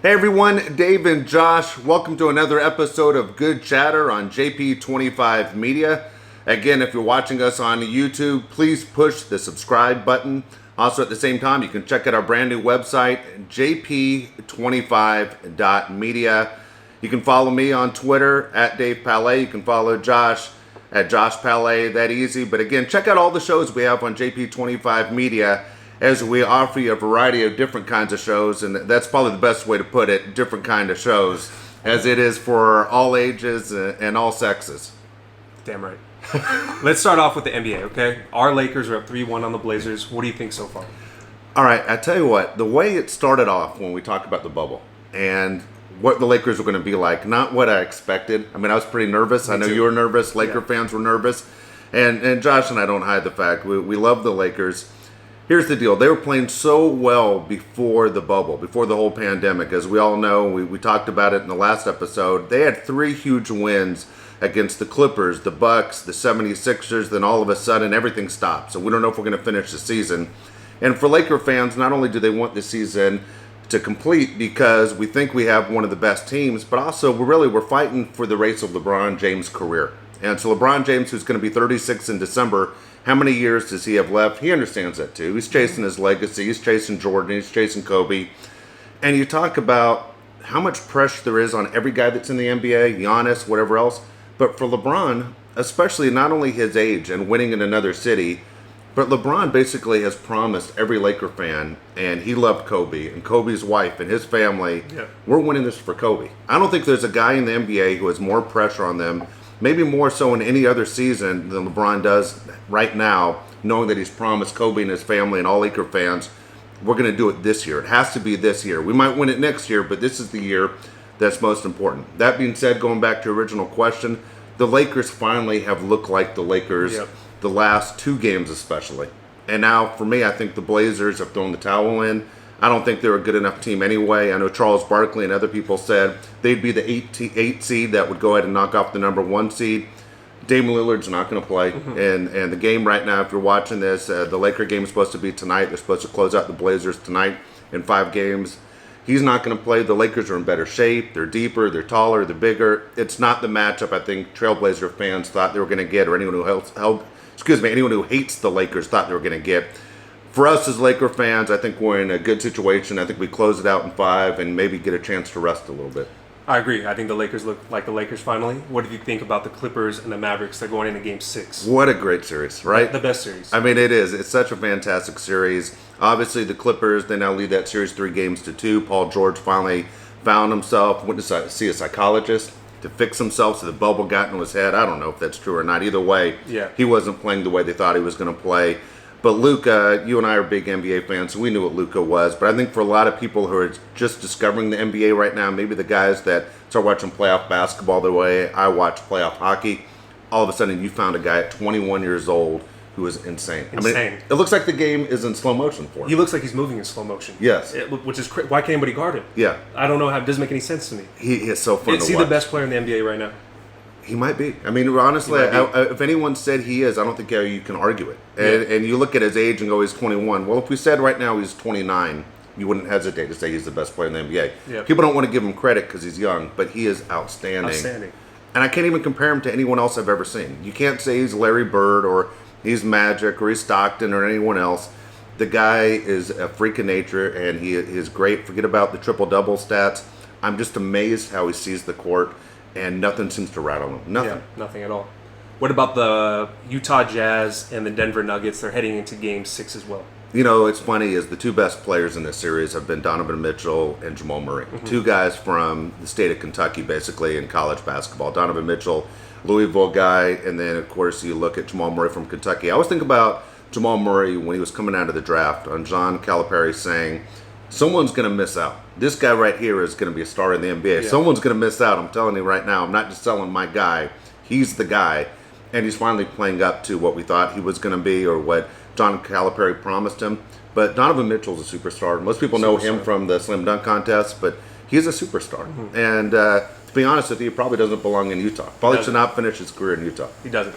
Hey everyone, Dave and Josh. Welcome to another episode of Good Chatter on JP25 Media. Again, if you're watching us on YouTube, please push the subscribe button. Also, at the same time, you can check out our brand new website, jp25.media. You can follow me on Twitter at Dave Palet. You can follow Josh at Josh Palet. That easy. But again, check out all the shows we have on JP25 Media, as we offer you a variety of different kinds of shows, and that's probably the best way to put it, different kind of shows, as it is for all ages and all sexes. Damn right. Let's start off with the NBA, okay? Our Lakers are up 3-1 on the Blazers. What do you think so far? All right, I tell you what, the way it started off when we talked about the bubble and what the Lakers were going to be like, not what I expected. I mean, I was pretty nervous. I know you were nervous. Laker fans were nervous. And Josh and I don't hide the fact. We love the Lakers. Here's the deal. They were playing so well before the bubble, before the whole pandemic. As we all know, we talked about it in the last episode. They had 3 huge wins against the Clippers, the Bucks, the 76ers. Then all of a sudden, everything stopped. So we don't know if we're going to finish the season. And for Laker fans, not only do they want the season to complete because we think we have one of the best teams, but also we're fighting for the race of LeBron James' career. And so LeBron James, who's going to be 36 in December, how many years does he have left? He understands that too. He's chasing his legacy. He's chasing Jordan. He's chasing Kobe. And you talk about how much pressure there is on every guy that's in the NBA, Giannis, whatever else. But for LeBron, especially not only his age and winning in another city, but LeBron basically has promised every Laker fan, and he loved Kobe and Kobe's wife and his family, we're winning this for Kobe. I don't think there's a guy in the NBA who has more pressure on them, maybe more so in any other season than LeBron does right now, knowing that he's promised Kobe and his family and all Laker fans, we're going to do it this year. It has to be this year. We might win it next year, but this is the year that's most important. That being said, going back to your original question, the Lakers finally have looked like the Lakers the last 2 games especially. And now, for me, I think the Blazers have thrown the towel in. I don't think they're a good enough team anyway. I know Charles Barkley and other people said they'd be the 8 seed that would go ahead and knock off the number 1 seed. Damian Lillard's not going to play. And the game right now, if you're watching this, the Laker game is supposed to be tonight. They're supposed to close out the Blazers tonight in 5 games. He's not going to play. The Lakers are in better shape. They're deeper. They're taller. They're bigger. It's not the matchup I think Trailblazer fans thought they were going to get, or anyone who anyone who hates the Lakers thought they were going to get. For us as Laker fans, I think we're in a good situation. I think we close it out in 5 and maybe get a chance to rest a little bit. I agree. I think the Lakers look like the Lakers finally. What do you think about the Clippers and the Mavericks? They're going into Game 6. What a great series, right? The best series. I mean, it is. It's such a fantastic series. Obviously, the Clippers, they now lead that series 3-2. Paul George finally found himself, went to see a psychologist to fix himself, so the bubble got into his head. I don't know if that's true or not. Either way, he wasn't playing the way they thought he was going to play. But Luka, you and I are big NBA fans, so we knew what Luka was. But I think for a lot of people who are just discovering the NBA right now, maybe the guys that start watching playoff basketball the way I watch playoff hockey, all of a sudden you found a guy at 21 years old who is insane. I mean, it looks like the game is in slow motion for him. He looks like he's moving in slow motion. Yes. Which is why can't anybody guard him? Yeah. I don't know how. It doesn't make any sense to me. He is so fun to watch. Is he the best player in the NBA right now? He might be. I mean, honestly, if anyone said he is, I don't think you can argue it. And you look at his age and go, he's 21. Well, if we said right now he's 29, you wouldn't hesitate to say he's the best player in the NBA. Yeah. People don't want to give him credit because he's young, but he is outstanding. And I can't even compare him to anyone else I've ever seen. You can't say he's Larry Bird or he's Magic or he's Stockton or anyone else. The guy is a freak of nature, and he is great. Forget about the triple-double stats. I'm just amazed how he sees the court. And nothing seems to rattle him. Nothing. Yeah, nothing at all. What about the Utah Jazz and the Denver Nuggets? They're heading into Game 6 as well. You know, it's funny is the 2 best players in this series have been Donovan Mitchell and Jamal Murray. 2 guys from the state of Kentucky, basically, in college basketball. Donovan Mitchell, Louisville guy, and then, of course, you look at Jamal Murray from Kentucky. I always think about Jamal Murray when he was coming out of the draft on John Calipari saying, someone's going to miss out. This guy right here is going to be a star in the NBA. Yeah. Someone's going to miss out. I'm telling you right now. I'm not just selling my guy. He's the guy. And he's finally playing up to what we thought he was going to be or what John Calipari promised him. But Donovan Mitchell's a superstar. Most people know him from the slam dunk contest, but he's a superstar. And to be honest with you, he probably doesn't belong in Utah. Probably should not finish his career in Utah. He doesn't.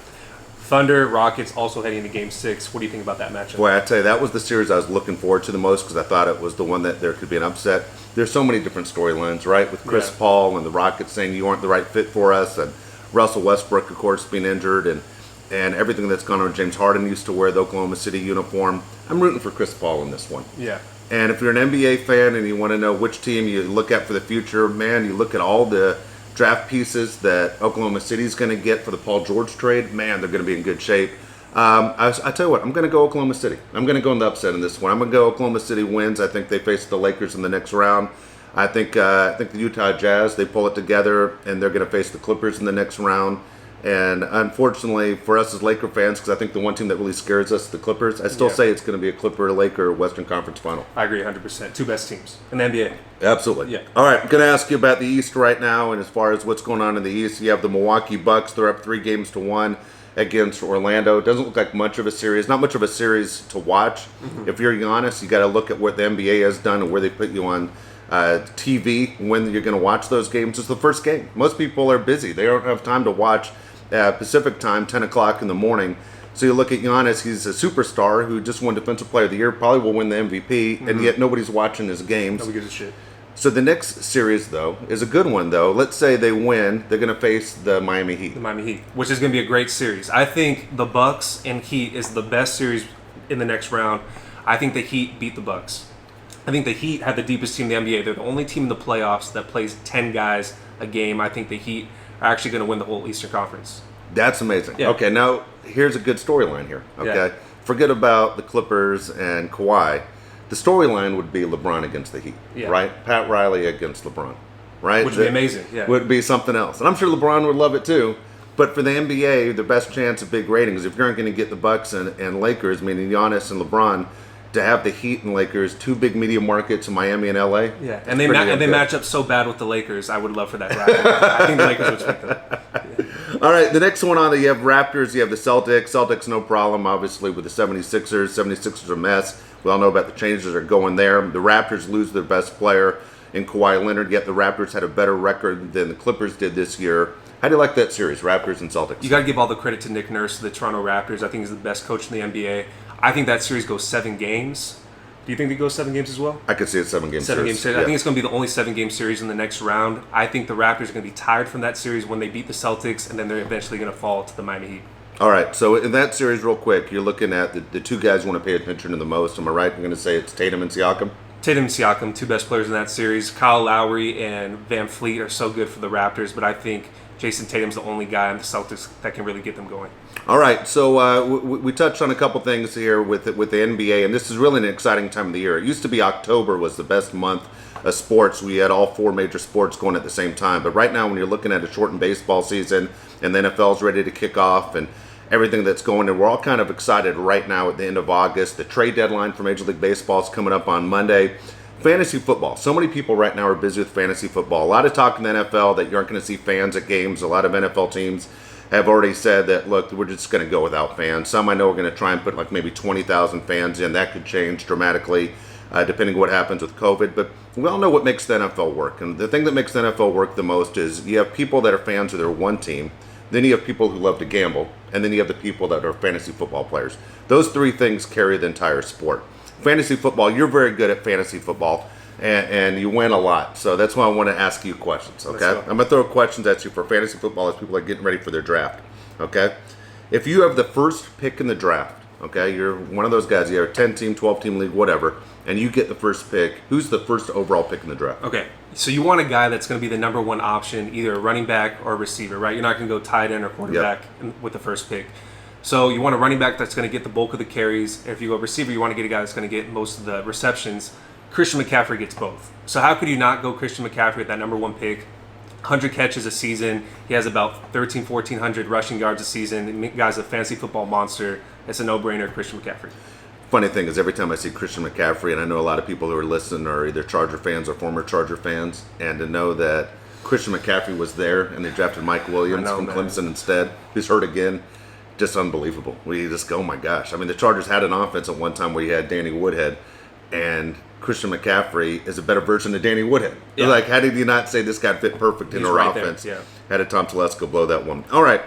Thunder, Rockets also heading into Game 6. What do you think about that matchup? Boy, I tell you, that was the series I was looking forward to the most because I thought it was the one that there could be an upset. there's so many different storylines, right? With Chris Yeah. Paul and the Rockets saying you aren't the right fit for us, and Russell Westbrook, of course, being injured, and everything that's gone on. James Harden used to wear the Oklahoma City uniform. I'm rooting for Chris Paul in this one. Yeah. And if you're an NBA fan and you want to know which team you look at for the future, man, you look at all the draft pieces that Oklahoma City's going to get for the Paul George trade. Man, they're going to be in good shape. I tell you what, I'm going to go Oklahoma City. I'm going to go in the upset in this one. I'm going to go Oklahoma City wins. I think they face the Lakers in the next round. I think the Utah Jazz, they pull it together, and they're going to face the Clippers in the next round. And unfortunately for us as Laker fans, because I think the one team that really scares us is the Clippers, I still say it's going to be a Clipper-Laker Western Conference final. I agree 100%. Two best teams in the NBA. Absolutely. Yeah. All right, I'm going to ask you about the East right now, and as far as what's going on in the East, you have the Milwaukee Bucks. They're up 3-1 against Orlando. It doesn't look like much of a series. Not much of a series to watch. Mm-hmm. If you're honest, you got to look at what the NBA has done and where they put you on TV when you're going to watch those games. It's the first game. Most people are busy. They don't have time to watch Pacific time, 10 o'clock in the morning. So you look at Giannis, he's a superstar who just won Defensive Player of the Year, probably will win the MVP, and yet nobody's watching his games. Nobody gives a shit. So the next series, though, is a good one, though. Let's say they win. They're going to face the Miami Heat. The Miami Heat, which is going to be a great series. I think the Bucks and Heat is the best series in the next round. I think the Heat beat the Bucks. I think the Heat have the deepest team in the NBA. They're the only team in the playoffs that plays 10 guys a game. I think the Heat are actually going to win the whole Eastern Conference. That's amazing. Yeah. Okay, now here's a good storyline here. Okay, Yeah. Forget about the Clippers and Kawhi. The storyline would be LeBron against the Heat, right? Pat Riley against LeBron, right? Which would be amazing. Yeah, would be something else, and I'm sure LeBron would love it too. But for the NBA, the best chance of big ratings, if you're not going to get the Bucks and Lakers, meaning Giannis and LeBron, to have the Heat and Lakers, two big media markets in Miami and LA. Yeah, and they match up so bad with the Lakers. I would love for that to happen. I think the Lakers would sweep them. Yeah. All right, the next one on there, you have Raptors, you have the Celtics. Celtics, no problem, obviously, with the 76ers. 76ers a mess. We all know about the changes that are going there. The Raptors lose their best player in Kawhi Leonard, yet the Raptors had a better record than the Clippers did this year. How do you like that series, Raptors and Celtics? You got to give all the credit to Nick Nurse, the Toronto Raptors. I think he's the best coach in the NBA. I think that series goes 7 games. Do you think they go 7 games as well? I could see a 7-game series. 7-game series. Yeah. I think it's going to be the only 7-game series in the next round. I think the Raptors are going to be tired from that series when they beat the Celtics, and then they're eventually going to fall to the Miami Heat. All right, so in that series, real quick, you're looking at the two guys you want to pay attention to the most. Am I right? I'm going to say it's Tatum and Siakam? Tatum and Siakam, two best players in that series. Kyle Lowry and Van Fleet are so good for the Raptors, but I think Jason Tatum's the only guy on the Celtics that can really get them going. All right, so we touched on a couple things here with the NBA, and this is really an exciting time of the year. It used to be October was the best month of sports. We had all 4 major sports going at the same time. But right now, when you're looking at a shortened baseball season and the NFL's ready to kick off and everything that's going, and we're all kind of excited right now at the end of August. The trade deadline for Major League Baseball is coming up on Monday. Fantasy football. So many people right now are busy with fantasy football. A lot of talk in the NFL that you aren't going to see fans at games. A lot of NFL teams have already said that, look, we're just going to go without fans. Some I know are going to try and put like maybe 20,000 fans in. That could change dramatically depending on what happens with COVID. But we all know what makes the NFL work. And the thing that makes the NFL work the most is you have people that are fans of their one team. Then you have people who love to gamble. And then you have the people that are fantasy football players. Those 3 things carry the entire sport. Fantasy football, you're very good at fantasy football. And you win a lot. So that's why I want to ask you questions, okay? I'm going to throw questions at you for fantasy football as people are getting ready for their draft, okay? If you have the first pick in the draft, okay, you're one of those guys, you have a 10-team, 12-team league, whatever, and you get the first pick, who's the first overall pick in the draft? Okay, so you want a guy that's going to be the number 1 option, either a running back or a receiver, right? You're not going to go tight end or quarterback with the first pick. So you want a running back that's going to get the bulk of the carries. And if you go receiver, you want to get a guy that's going to get most of the receptions. Christian McCaffrey gets both. So how could you not go Christian McCaffrey at that number 1 pick? 100 catches a season. He has about 1,400 rushing yards a season. The guy's a fantasy football monster. It's a no-brainer, Christian McCaffrey. Funny thing is every time I see Christian McCaffrey, and I know a lot of people who are listening are either Charger fans or former Charger fans, and to know that Christian McCaffrey was there and they drafted Mike Williams from Clemson instead, who's hurt again, just unbelievable. We just go, oh my gosh. I mean, the Chargers had an offense at one time where you had Danny Woodhead, and Christian McCaffrey is a better version of Danny Woodhead. Yeah. Like, how did you not say this guy fit perfect in our offense? There, yeah. How did Tom Telesco blow that one? All right.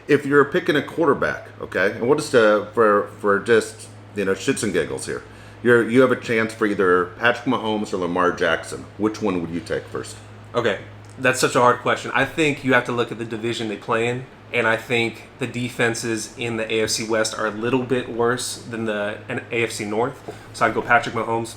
If you're picking a quarterback, okay, and we'll just, for just, shits and giggles here. You have a chance for either Patrick Mahomes or Lamar Jackson. Which one would you take first? Okay, that's such a hard question. I think you have to look at the division they play in, and I think the defenses in the AFC West are a little bit worse than the AFC North. So I'd go Patrick Mahomes.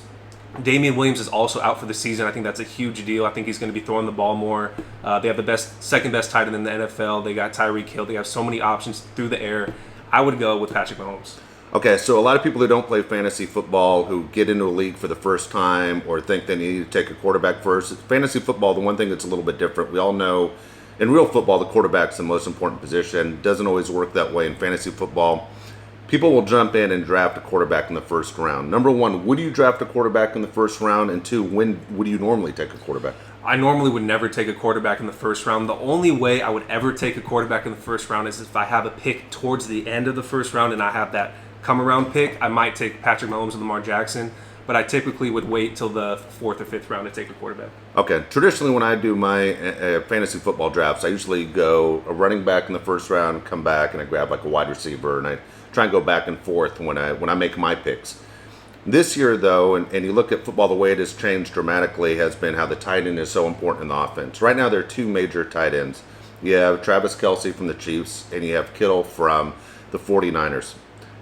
Damian Williams is also out for the season. I think that's a huge deal. I think he's going to be throwing the ball more. They have the second best tight end in the NFL. They got Tyreek Hill. They have so many options through the air. I would go with Patrick Mahomes. Okay, so a lot of people who don't play fantasy football, who get into a league for the first time or think they need to take a quarterback first, fantasy football, the one thing that's a little bit different, we all know in real football, the quarterback's the most important position. Doesn't always work that way in fantasy football. People will jump in and draft a quarterback in the first round. Number one, would you draft a quarterback in the first round? And two, when would you normally take a quarterback? I normally would never take a quarterback in the first round. The only way I would ever take a quarterback in the first round is if I have a pick towards the end of the first round and I have that come around pick. I might take Patrick Mahomes or Lamar Jackson, but I typically would wait till the 4th or 5th round to take a quarterback. Okay. Traditionally, when I do my fantasy football drafts, I usually go a running back in the first round, come back, and I grab like a wide receiver, and I try and go back and forth when I make my picks. This year, though, and you look at football, the way it has changed dramatically has been how the tight end is so important in the offense. Right now, there are two major tight ends. You have Travis Kelce from the Chiefs, and you have Kittle from the 49ers.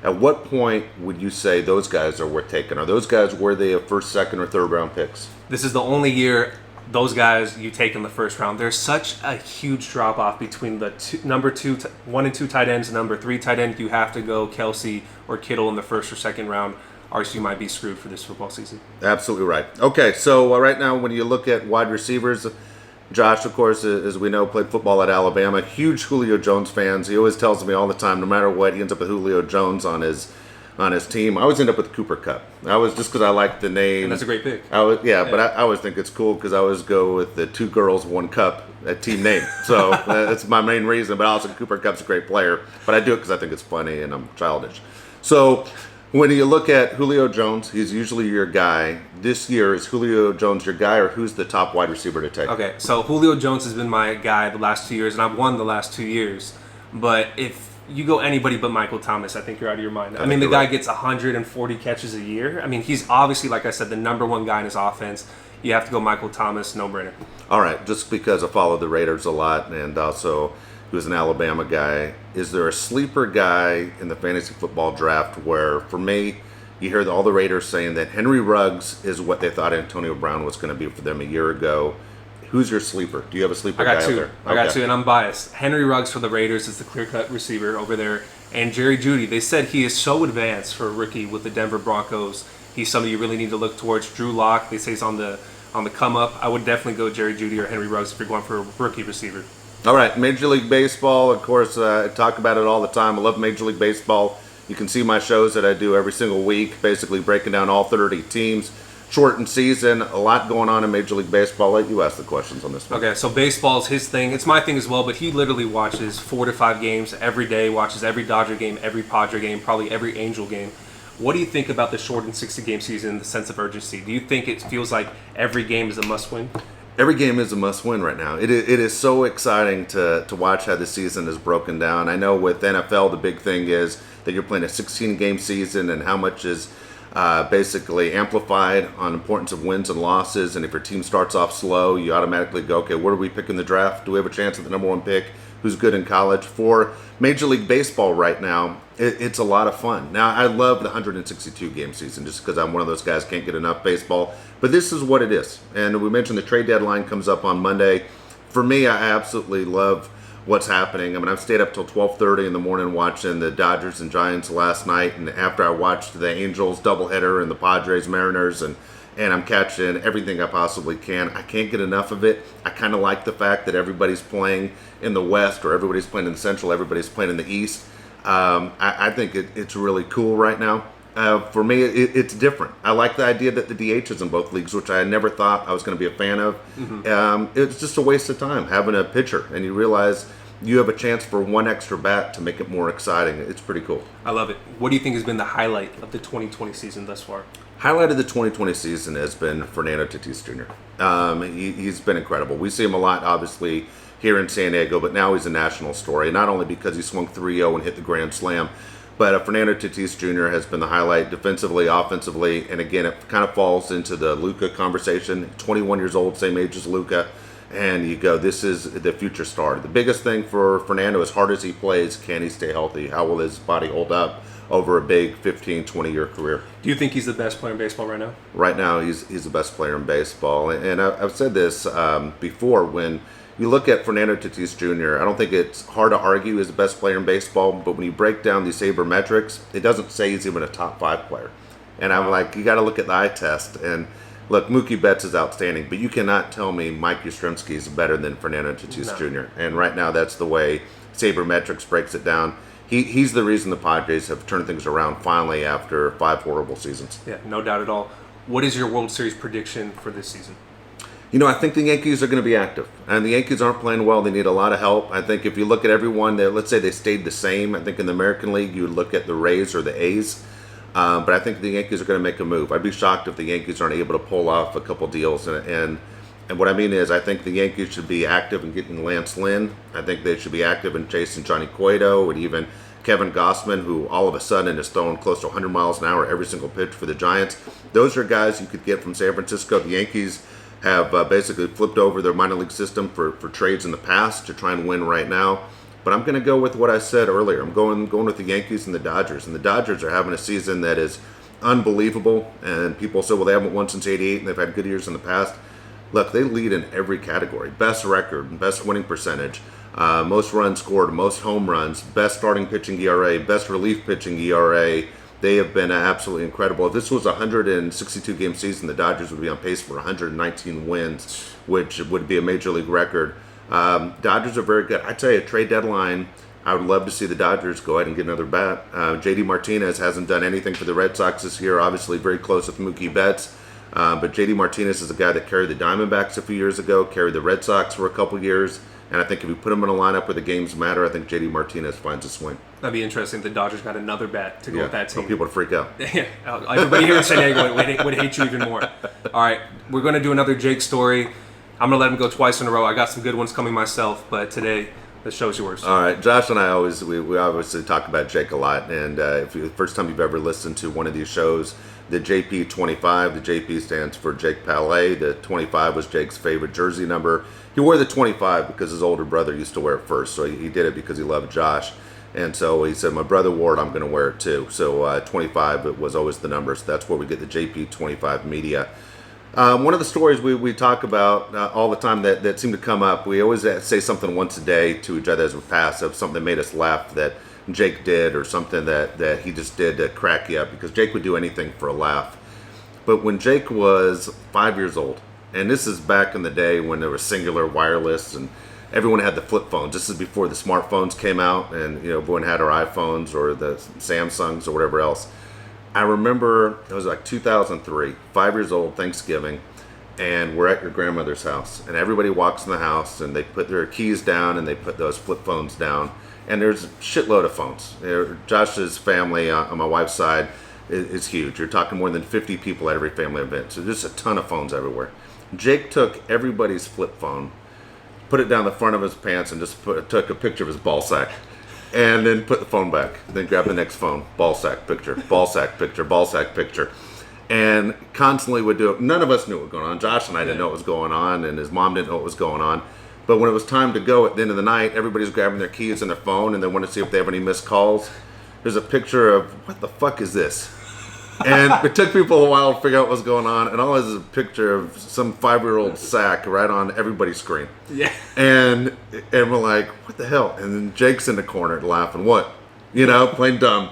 At what point would you say those guys are worth taking? Are those guys worthy of first, second, or third round picks? This is the only year those guys you take in the first round. There's such a huge drop off between the number 1 and 2 tight ends, number 3 tight end. You have to go Kelce or Kittle in the first or second round, or you might be screwed for this football season. Absolutely right. Okay, so right now when you look at wide receivers, Josh, of course, as we know, played football at Alabama. Huge Julio Jones fans. He always tells me all the time, no matter what, he ends up with Julio Jones on his team. I always end up with Cooper Kupp. I was just because I like the name. And that's a great pick. But I always think it's cool because I always go with the 2 girls, 1 cup, that team name. So that's my main reason. But also Cooper Kupp's a great player. But I do it because I think it's funny and I'm childish. So when you look at Julio Jones, he's usually your guy. This year, is Julio Jones your guy, or who's the top wide receiver to take? Okay, so Julio Jones has been my guy the last 2 years, and I've won the last 2 years. But if you go anybody but Michael Thomas, I think you're out of your mind. I mean, the guy gets 140 catches a year. I mean, he's obviously, like I said, the number 1 guy in his offense. You have to go Michael Thomas, no-brainer. All right, just because I follow the Raiders a lot, and also he was an Alabama guy, is there a sleeper guy in the fantasy football draft where, for me, you hear all the Raiders saying that Henry Ruggs is what they thought Antonio Brown was going to be for them a year ago? Who's your sleeper? Do you have a sleeper guy out there? I got 2, and I'm biased. Henry Ruggs for the Raiders is the clear-cut receiver over there. And Jerry Jeudy, they said he is so advanced for a rookie with the Denver Broncos. He's somebody you really need to look towards. Drew Lock, they say he's on the come-up. I would definitely go Jerry Jeudy or Henry Ruggs if you're going for a rookie receiver. All right, Major League Baseball, of course, I talk about it all the time. I love Major League Baseball. You can see my shows that I do every single week, basically breaking down all 30 teams. Shortened season, a lot going on in Major League Baseball. I'll let you ask the questions on this one. Okay, so baseball's his thing. It's my thing as well, but he literally watches 4 to 5 games every day, watches every Dodger game, every Padre game, probably every Angel game. What do you think about the shortened 60-game season, the sense of urgency? Do you think it feels like every game is a must-win? Every game is a must-win right now. It is so exciting to watch how the season is broken down. I know with NFL, the big thing is that you're playing a 16-game season and how much is basically amplified on importance of wins and losses. And if your team starts off slow, you automatically go, okay, where do we pick in the draft? Do we have a chance at the number 1 pick? Who's good in college? For Major League Baseball right now, it's a lot of fun. Now, I love the 162-game season just because I'm one of those guys can't get enough baseball. But this is what it is. And we mentioned the trade deadline comes up on Monday. For me, I absolutely love what's happening. I mean, I've stayed up till 12:30 in the morning watching the Dodgers and Giants last night. And after I watched the Angels doubleheader and the Padres Mariners, and I'm catching everything I possibly can. I can't get enough of it. I kind of like the fact that everybody's playing in the West, or everybody's playing in the Central, everybody's playing in the East. I think it's really cool right now. For me, it's different. I like the idea that the DH is in both leagues, which I never thought I was going to be a fan of. Mm-hmm. It's just a waste of time having a pitcher, and you realize you have a chance for 1 extra bat to make it more exciting. It's pretty cool. I love it. What do you think has been the highlight of the 2020 season thus far? Highlight of the 2020 season has been Fernando Tatis Jr. He's been incredible. We see him a lot, obviously, here in San Diego, but now he's a national story. Not only because he swung 3-0 and hit the Grand Slam, But Fernando Tatis Jr. has been the highlight defensively, offensively, and again, it kind of falls into the Luka conversation. 21 years old, same age as Luka, and you go, this is the future star. The biggest thing for Fernando, as hard as he plays, can he stay healthy? How will his body hold up over a big 15, 20-year career? Do you think he's the best player in baseball right now? Right now, he's the best player in baseball. And I've said this before, when you look at Fernando Tatis Jr., I don't think it's hard to argue he's the best player in baseball, but when you break down these sabermetrics, it doesn't say he's even a top 5 player. And I'm like, you got to look at the eye test. And look, Mookie Betts is outstanding, but you cannot tell me Mike Yastrzemski is better than Fernando Tatis Jr. And right now, that's the way sabermetrics breaks it down. He's the reason the Padres have turned things around finally after 5 horrible seasons. Yeah, no doubt at all. What is your World Series prediction for this season? I think the Yankees are going to be active. And the Yankees aren't playing well. They need a lot of help. I think if you look at everyone, let's say they stayed the same. I think in the American League, you would look at the Rays or the A's. But I think the Yankees are going to make a move. I'd be shocked if the Yankees aren't able to pull off a couple deals. And what I mean is, I think the Yankees should be active in getting Lance Lynn. I think they should be active in chasing Johnny Cueto and even Kevin Gossman, who all of a sudden is throwing close to 100 miles an hour every single pitch for the Giants. Those are guys you could get from San Francisco. The Yankees have basically flipped over their minor league system for trades in the past to try and win right now. But I'm going to go with what I said earlier. I'm going with the Yankees and the Dodgers. And the Dodgers are having a season that is unbelievable. And people say, well, they haven't won since '88 and they've had good years in the past. Look, they lead in every category. Best record, best winning percentage, most runs scored, most home runs, best starting pitching ERA, best relief pitching ERA. They have been absolutely incredible. If this was a 162-game season, the Dodgers would be on pace for 119 wins, which would be a major league record. Dodgers are very good. I tell you, trade deadline, I would love to see the Dodgers go ahead and get another bat. JD Martinez hasn't done anything for the Red Sox this year, obviously very close with Mookie Betts. But JD Martinez is a guy that carried the Diamondbacks a few years ago, carried the Red Sox for a couple years. And I think if you put him in a lineup where the games matter, I think JD Martinez finds a swing. That'd be interesting if the Dodgers got another bat to go with that team. For people to freak out. Yeah, everybody here in San Diego would hate you even more. All right, we're going to do another Jake story. I'm going to let him go twice in a row. I got some good ones coming myself, but today the show's yours. All right, Josh and I we obviously talk about Jake a lot. And if the first time you've ever listened to one of these shows, the JP25, the JP stands for Jake Palet. The 25 was Jake's favorite jersey number. He wore the 25 because his older brother used to wear it first, so he did it because he loved Josh. And so he said, my brother wore it, I'm going to wear it too. So 25 it was always the number, so that's where we get the JP25 media. One of the stories we talk about all the time that seem to come up, we always say something once a day to each other as we pass of something that made us laugh that Jake did or something that he just did to crack you up, because Jake would do anything for a laugh. But when Jake was 5 years old, and this is back in the day when there was singular wireless and everyone had the flip phones. This is before the smartphones came out and everyone had our iPhones or the Samsungs or whatever else. I remember it was like 2003, 5 years old, Thanksgiving, and we're at your grandmother's house. And everybody walks in the house and they put their keys down and they put those flip phones down. And there's a shitload of phones. Josh's family on my wife's side is huge. You're talking more than 50 people at every family event. So there's a ton of phones everywhere. Jake took everybody's flip phone, put it down the front of his pants, and just took a picture of his ball sack. And then put the phone back. Then grab the next phone. Ball sack picture. Ball sack picture. Ball sack picture. And constantly would do it. None of us knew what was going on. Josh and I didn't know what was going on, and his mom didn't know what was going on. But when it was time to go at the end of the night, everybody's grabbing their keys and their phone, and they want to see if they have any missed calls. There's a picture of, what the fuck is this? And it took people a while to figure out what was going on. And all it is a picture of some 5-year-old sack right on everybody's screen. Yeah. And we're like, what the hell? And then Jake's in the corner laughing. What? Plain dumb.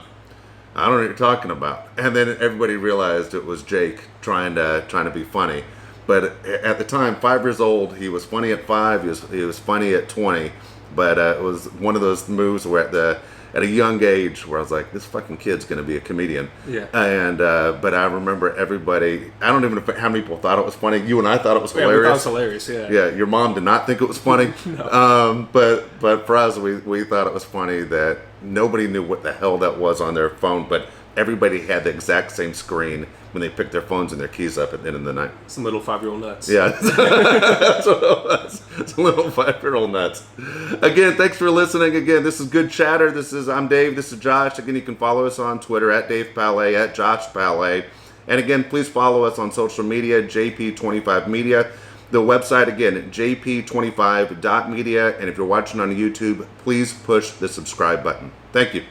I don't know what you're talking about. And then everybody realized it was Jake trying to be funny. But at the time, 5 years old, he was funny at 5. He was funny at 20. But it was one of those moves where at a young age where I was like, this fucking kid's going to be a comedian. Yeah. And but I remember everybody, I don't even know how many people thought it was funny. You and I thought it was hilarious. We thought it was hilarious, yeah. Yeah, your mom did not think it was funny. No. But for us, we thought it was funny that nobody knew what the hell that was on their phone, but everybody had the exact same screen when they picked their phones and their keys up at the end of the night. Some little 5-year-old nuts. Yeah, that's what it was. Little 5-year-old nuts. Again, thanks for listening. Again, this is Good Chatter. I'm Dave. This is Josh. Again, you can follow us on Twitter at Dave Palet, at Josh Palet. And again, please follow us on social media, JP25 Media. The website, again, jp25.media. And if you're watching on YouTube, please push the subscribe button. Thank you.